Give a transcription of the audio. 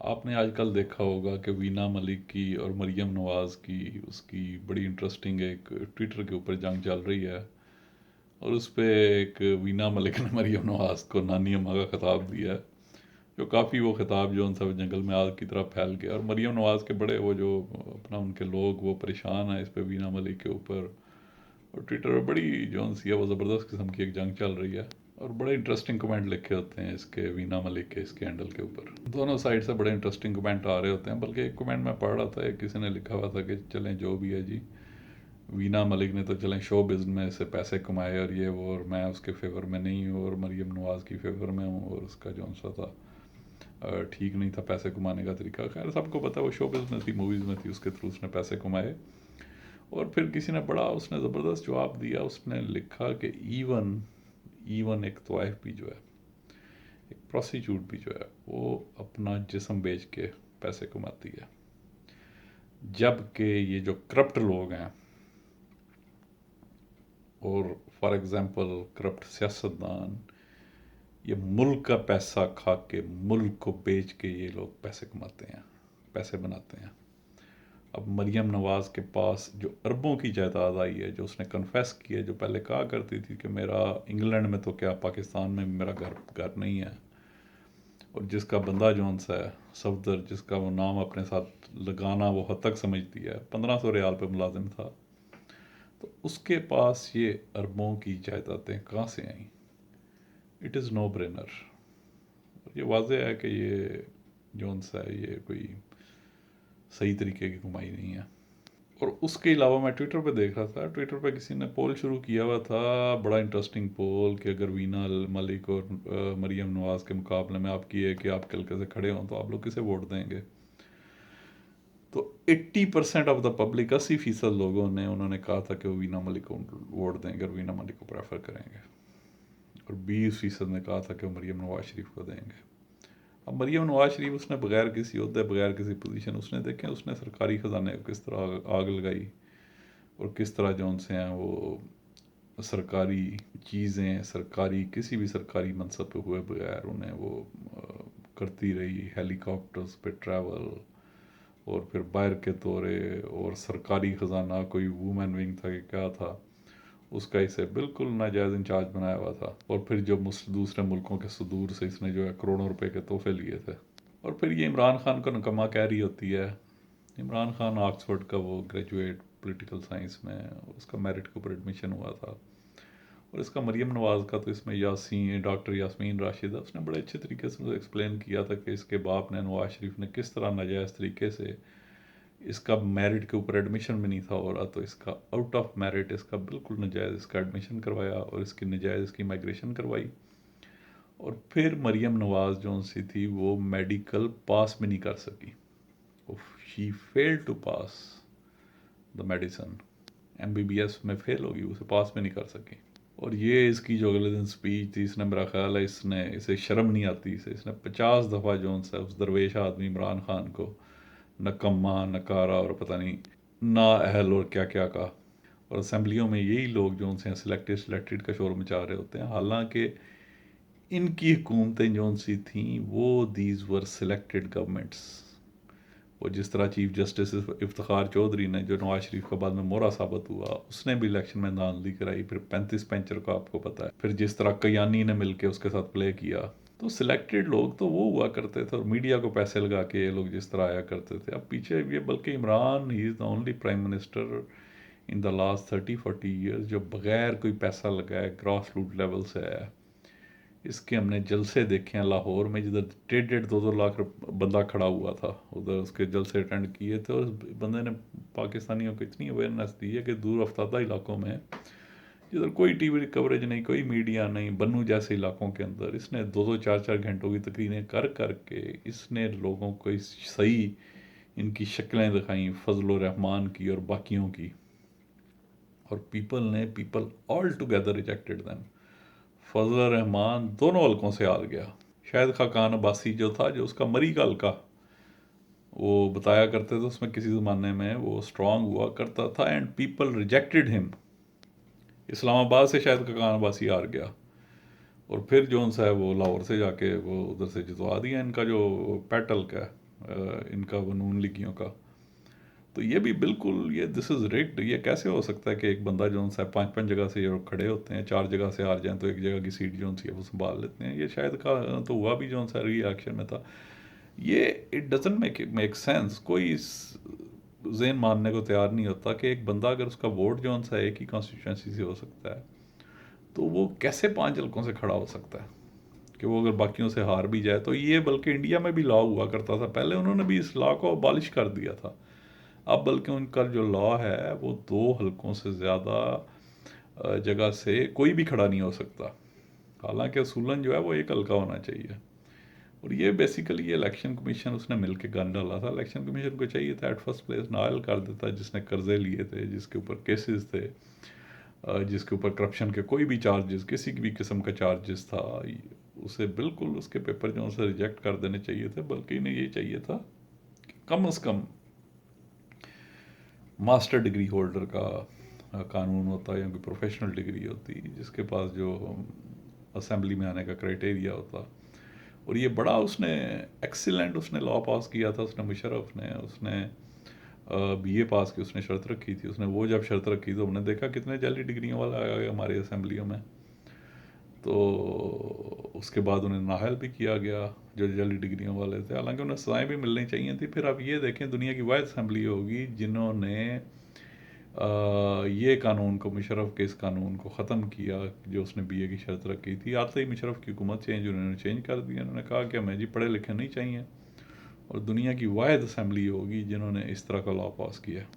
آپ نے آج کل دیکھا ہوگا کہ وینا ملک کی اور مریم نواز کی اس کی بڑی انٹرسٹنگ ایک ٹویٹر کے اوپر جنگ چل رہی ہے، اور اس پہ ایک وینا ملک نے مریم نواز کو نانی اماں کا خطاب دیا ہے، جو کافی وہ خطاب جو ان سب جنگل میں آگ کی طرح پھیل گیا، اور مریم نواز کے بڑے وہ جو اپنا ان کے لوگ وہ پریشان ہیں اس پہ وینا ملک کے اوپر، اور ٹویٹر پہ بڑی جو ان سی ہے وہ زبردست قسم کی ایک جنگ چل رہی ہے، اور بڑے انٹرسٹنگ کمنٹ لکھے ہوتے ہیں اس کے وینا ملک کے اس کے ہینڈل کے اوپر، دونوں سائڈ سے بڑے انٹرسٹنگ کمنٹ آ رہے ہوتے ہیں، بلکہ ایک کمنٹ میں پڑھ رہا تھا، ایک کسی نے لکھا ہوا تھا کہ چلیں جو بھی ہے جی، وینا ملک نے تو چلیں شو بزنس میں سے پیسے کمائے اور یہ وہ، اور میں اس کے فیور میں نہیں ہوں اور مریم نواز کی فیور میں ہوں، اور اس کا جو سا تھا ٹھیک نہیں تھا پیسے کمانے کا طریقہ، خیر سب کو پتا وہ شو بزنس میں تھی، موویز میں تھی، اس کے تھرو اس نے پیسے کمائے۔ اور پھر کسی نے بڑا اس نے زبردست جواب دیا، اس نے لکھا کہ ایون ایک طوائف بھی جو ہے، ایک پروسیکیوٹ بھی جو ہے، وہ اپنا جسم بیچ کے پیسے کماتی ہے، جب کہ یہ جو کرپٹ لوگ ہیں، اور فار ایگزامپل کرپٹ سیاستدان، یہ ملک کا پیسہ کھا کے ملک کو بیچ کے یہ لوگ پیسے کماتے ہیں، پیسے بناتے ہیں۔ اب مریم نواز کے پاس جو اربوں کی جائیداد آئی ہے، جو اس نے کنفیس کی ہے، جو پہلے کہا کرتی تھی کہ میرا انگلینڈ میں تو کیا پاکستان میں میرا گھر نہیں ہے، اور جس کا بندہ جون سا ہے صفدر، جس کا وہ نام اپنے ساتھ لگانا وہ حد تک سمجھتی ہے، 1500 ریال پہ ملازم تھا، تو اس کے پاس یہ اربوں کی جائیدادیں کہاں سے آئیں؟ It is no brainer. یہ واضح ہے کہ یہ جون سا ہے یہ کوئی صحیح طریقے کی کمائی نہیں ہے۔ اور اس کے علاوہ میں ٹویٹر پہ دیکھ رہا تھا، ٹویٹر پہ کسی نے پول شروع کیا ہوا تھا، بڑا انٹرسٹنگ پول، کہ اگر وینا ملک اور مریم نواز کے مقابلے میں آپ کی ہے کہ آپ کل سے کھڑے ہوں تو آپ لوگ کسے ووٹ دیں گے؟ تو 80% آف دا پبلک، 80% لوگوں نے انہوں نے کہا تھا کہ وہ وینا ملک کو ووٹ دیں گے اور وینا ملک کو پریفر کریں گے، اور 20% نے کہا تھا کہ وہ مریم نواز شریف کو دیں گے۔ اب مریم نواز شریف اس نے بغیر کسی عہدے، بغیر کسی پوزیشن، اس نے دیکھیں اس نے سرکاری خزانے کو کس طرح آگ لگائی، اور کس طرح جو ان سے ہیں وہ سرکاری چیزیں، سرکاری کسی بھی سرکاری منصب پہ ہوئے بغیر انہیں وہ کرتی رہی، ہیلی کاپٹرز پہ ٹریول، اور پھر باہر کے دورے، اور سرکاری خزانہ کوئی وومن ونگ تھا کہ کیا تھا، اس کا اسے بالکل ناجائز انچارج بنایا ہوا تھا، اور پھر جو دوسرے ملکوں کے صدور سے اس نے جو ہے کروڑوں روپے کے تحفے لیے تھے، اور پھر یہ عمران خان کو نکما کہہ رہی ہوتی ہے۔ عمران خان آکسفورڈ کا وہ گریجویٹ پولیٹیکل سائنس میں، اس کا میرٹ کے اوپر ایڈمیشن ہوا تھا، اور اس کا مریم نواز کا تو اس میں ڈاکٹر یاسمین راشدہ، اس نے بڑے اچھے طریقے سے ایکسپلین کیا تھا کہ اس کے باپ نے، نواز شریف نے، کس طرح ناجائز طریقے سے، اس کا میرٹ کے اوپر ایڈمیشن بھی نہیں تھا ہو رہا، تو اس کا آؤٹ آف میرٹ اس کا بالکل ناجائز اس کا ایڈمیشن کروایا، اور اس کی ناجائز اس کی مائگریشن کروائی، اور پھر مریم نواز جو سی تھی وہ میڈیکل پاس بھی نہیں کر سکی، she fail to pass the medicine, MBBS میں فیل ہوگی، اسے پاس بھی نہیں کر سکی۔ اور یہ اس کی جو اگلے دن اسپیچ تھی، اس نے میرا خیال ہے اسے شرم نہیں آتی، اس نے 50 دفعہ جون سا اس درویش آدمی عمران خان کو نکما، نکارا، اور پتہ نہیں نا اہل اور کیا کیا کہا، اور اسمبلیوں میں یہی لوگ جو ان سے سلیکٹڈ کا شور مچا رہے ہوتے ہیں، حالانکہ ان کی حکومتیں جون سی تھیں وہ دیز ور سلیکٹڈ گورنمنٹس۔ وہ جس طرح چیف جسٹس افتخار چودھری نے، جو نواز شریف کا بعد میں مورا ثابت ہوا، اس نے بھی الیکشن میں دھاندلی کرائی، پھر 35 پینچر کو آپ کو پتہ ہے، پھر جس طرح کیانی نے مل کے اس کے ساتھ پلے کیا، تو سلیکٹڈ لوگ تو وہ ہوا کرتے تھے، اور میڈیا کو پیسے لگا کے یہ لوگ جس طرح آیا کرتے تھے۔ اب پیچھے یہ بلکہ Imran, he is the only prime minister in the last 30-40 years جو بغیر کوئی پیسہ لگائے گراس روٹ لیول سے آیا۔ اس کے ہم نے جلسے دیکھے ہیں لاہور میں، جدھر 1.5-2 لاکھ بندہ کھڑا ہوا تھا، ادھر اس کے جلسے اٹینڈ کیے تھے، اور اس بندے نے پاکستانیوں کو اتنی اویئرنیس دی ہے کہ دور افتادہ علاقوں میں، جدھر کوئی ٹی وی کوریج نہیں، کوئی میڈیا نہیں، بنو جیسے علاقوں کے اندر، اس نے 2-4 گھنٹوں کی تقریریں کر کر کے اس نے لوگوں کو صحیح ان کی شکلیں دکھائیں، فضل الرحمان کی اور باقیوں کی، اور people all together rejected them. فضل الرحمان دونوں حلقوں سے ہار گیا۔ شاہد خاقان عباسی جو تھا، جو اس کا مری کا حلقہ وہ بتایا کرتے تھے، اس میں کسی زمانے میں وہ اسٹرانگ ہوا کرتا تھا، اینڈ پیپل ریجیکٹڈ ہم۔ اسلام آباد سے شاہد خاقان عباسی ہار گیا، اور پھر جو ان سا ہے وہ لاہور سے جا کے وہ ادھر سے جتوا دیا ان کا جو پیٹ حلقہ ہے۔ ان کا وہ نون لیگیوں کا. تو یہ بھی بالکل یہ دس از ریگڈ. یہ کیسے ہو سکتا ہے کہ ایک بندہ جو ہے 5 جگہ سے یہ کھڑے ہوتے ہیں, 4 جگہ سے ہار جائیں تو ایک جگہ کی سیٹ جو ہے وہ سنبھال لیتے ہیں. یہ شاید کا تو ہوا بھی جو ہے ری ایکشن میں تھا. یہ اٹ ڈزنٹ میک سینس. کوئی ذہن ماننے کو تیار نہیں ہوتا کہ ایک بندہ اگر اس کا ووٹ جو ہے ایک ہی کانسٹیٹوئنسی سے ہو سکتا ہے تو وہ کیسے 5 حلقوں سے کھڑا ہو سکتا ہے کہ وہ اگر باقیوں سے ہار بھی جائے. تو یہ بلکہ انڈیا میں بھی لا ہوا کرتا تھا پہلے, انہوں نے بھی اس لا کو ابالش کر دیا تھا. اب بلکہ ان کا جو لا ہے وہ 2 حلقوں سے زیادہ جگہ سے کوئی بھی کھڑا نہیں ہو سکتا, حالانکہ اصولاً جو ہے وہ ایک حلقہ ہونا چاہیے. اور یہ بیسیکلی یہ الیکشن کمیشن اس نے مل کے گن ڈالا تھا. الیکشن کمیشن کو چاہیے تھا ایٹ فرسٹ پلیس نائل کر دیتا جس نے قرضے لیے تھے, جس کے اوپر کیسز تھے, جس کے اوپر کرپشن کے کوئی بھی چارجز, کسی بھی قسم کا چارجز تھا, اسے بالکل اس کے پیپر جو اسے ریجیکٹ کر دینے چاہیے تھے. بلکہ انہیں یہ چاہیے تھا کہ کم از کم ماسٹر ڈگری ہولڈر کا قانون ہوتا یا کوئی پروفیشنل ڈگری ہوتی جس کے پاس جو اسمبلی میں آنے کا کرائٹیریا ہوتا. اور یہ بڑا اس نے ایکسیلنٹ اس نے لا پاس کیا تھا, اس نے مشرف نے, اس نے بی اے پاس کی, اس نے شرط رکھی تھی. اس نے وہ جب شرط رکھی تو ہم نے دیکھا کتنے جعلی ڈگریوں والا آیا گیا ہماری اسمبلیوں میں. تو اس کے بعد انہیں نااہل بھی کیا گیا جو جعلی ڈگریوں والے تھے, حالانکہ انہیں سزائیں بھی ملنی چاہیے تھیں. پھر آپ یہ دیکھیں دنیا کی واحد اسمبلی ہوگی جنہوں نے یہ قانون کو, مشرف کے اس قانون کو ختم کیا جو اس نے بی اے کی شرط رکھی تھی. آتے ہی مشرف کی حکومت چینج, انہوں نے چینج کر دیا. انہوں نے کہا کہ ہمیں جی پڑھے لکھے نہیں چاہیے, اور دنیا کی واحد اسمبلی ہوگی جنہوں نے اس طرح کا لا پاس کیا.